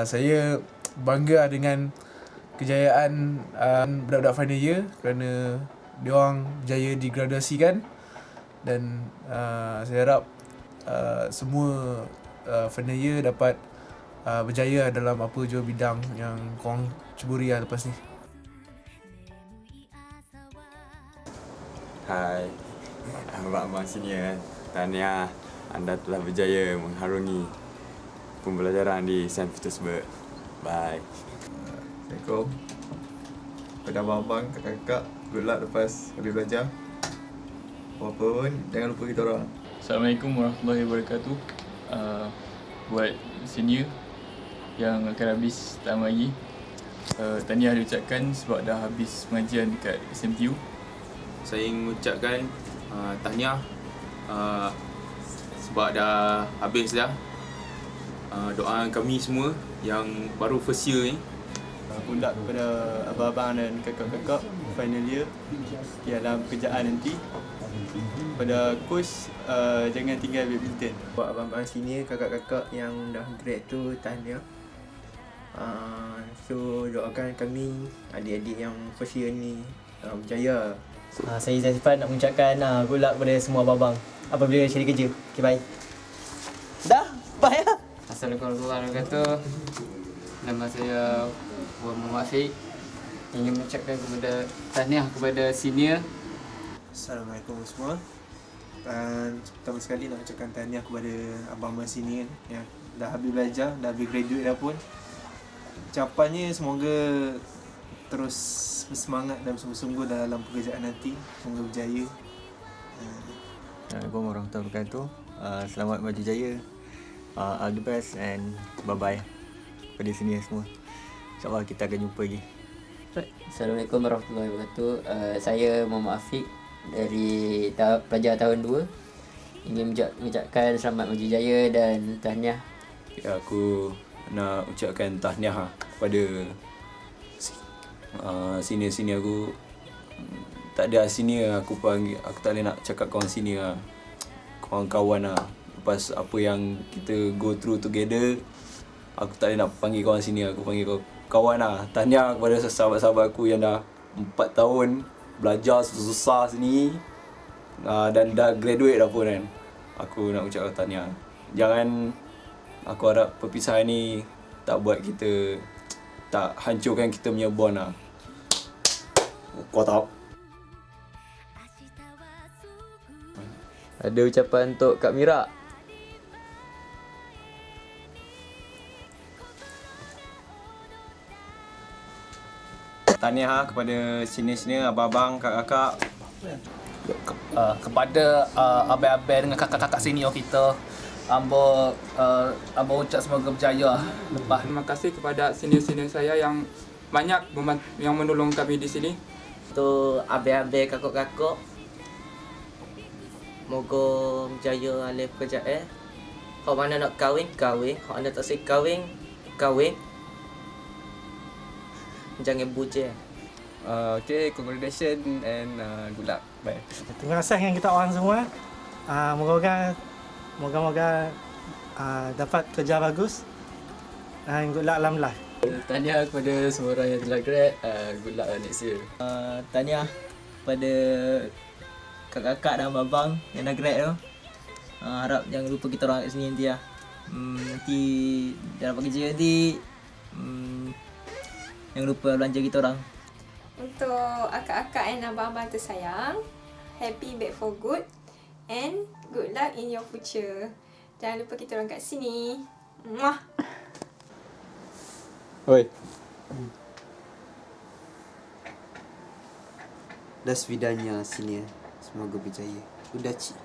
Saya bangga dengan kejayaan budak-budak final year kerana diorang berjaya digraduasikan. Dan saya harap semua final year dapat berjaya dalam apa jua bidang yang korang ceburi lepas ni. Hai, abang-abang senior, tahniah anda telah berjaya mengharungi pembelajaran di St. Petersburg. Bye. Assalamualaikum kepada abang-abang, kakak-kakak, good luck lepas habis belajar. Apa pun, jangan lupa kita orang. Assalamualaikum warahmatullahi wabarakatuh. Buat senior yang akan habis tak lama lagi, tahniah diucapkan sebab dah habis pengajian dekat SMTU. Saya ingin mengucapkan tahniah sebab dah habis dah. Doa kami semua yang baru first year ni. Good luck kepada abang-abang dan kakak-kakak final year dalam pekerjaan nanti. Pada coach, jangan tinggal badminton. Buat abang-abang senior, kakak-kakak yang dah grad tu, tahniah. So doakan kami adik-adik yang first year ni berjaya. Saya Zazifan nak mengucapkan good luck kepada semua abang-abang apabila cari kerja. Okay, bye. Dah, bye lah. Assalamualaikum warahmatullahi wabarakatuh. Nama saya Muhammad Afiq. Ingin mengucapkan tahniah kepada senior. Assalamualaikum semua. Dan pertama sekali nak ucapkan tahniah kepada abang-abang senior yang dah habis belajar, dah habis graduate dah pun. Ucapannya semoga terus bersemangat dan bersungguh-sungguh dalam pekerjaan nanti. Semoga berjaya. Assalamualaikum warahmatullahi wabarakatuh. Selamat maju jaya. All the best and bye-bye pada senior semua. InsyaAllah kita akan jumpa lagi. Assalamualaikum warahmatullahi wabarakatuh. Saya Muhammad Afiq dari pelajar tahun 2. Ingin mengucapkan selamat maju jaya dan tahniah. Aku nak ucapkan tahniah kepada senior-senior aku. Tak ada senior aku panggil, aku tak boleh nak cakap kawan senior, kawan-kawan lepas apa yang kita go through together, aku tak boleh nak panggil kawan senior, aku panggil kawan Tahniah kepada sahabat-sahabat aku yang dah 4 tahun belajar susah sini dan dah graduate dah pun kan. Aku nak ucapkan tahniah. Jangan, aku harap perpisahan ni tak buat kita, tak hancurkan kita punya bond Kau tahu. Ada ucapan untuk Kak Mira. Tahniah kepada senior-senior, abang-abang, kakak-kakak. Kepada abang-abang dengan kakak-kakak senior kita, Amba ucap semoga berjaya lepas. Terima kasih kepada senior-senior saya yang banyak yang menolong kami di sini. Untuk abang-abang, kakak-kakak, moga berjaya dalam pekerjaan. Kalau mana nak kahwin, kahwin. Kalau anda tak siap kahwin, kahwin. Jangan bujang. Okay, congratulations and good luck. Bye. Terima kasih dengan kita orang semua. Moga-moga dapat kerja bagus dan good luck dalam life. Tahniah kepada semua orang yang telah grad. Good luck next year. Tahniah kepada kakak-kakak dan abang yang dah grad tu. Harap jangan lupa kita orang kat sini nanti lah. Nanti dah dapat kerja nanti, jangan lupa belanja kita orang. Untuk akak-akak dan abang-abang tersayang, happy back for good and good luck in your future. Jangan lupa kita orang kat sini. Muah. Oi. До свидания, senior. Semoga berjaya. Udachi.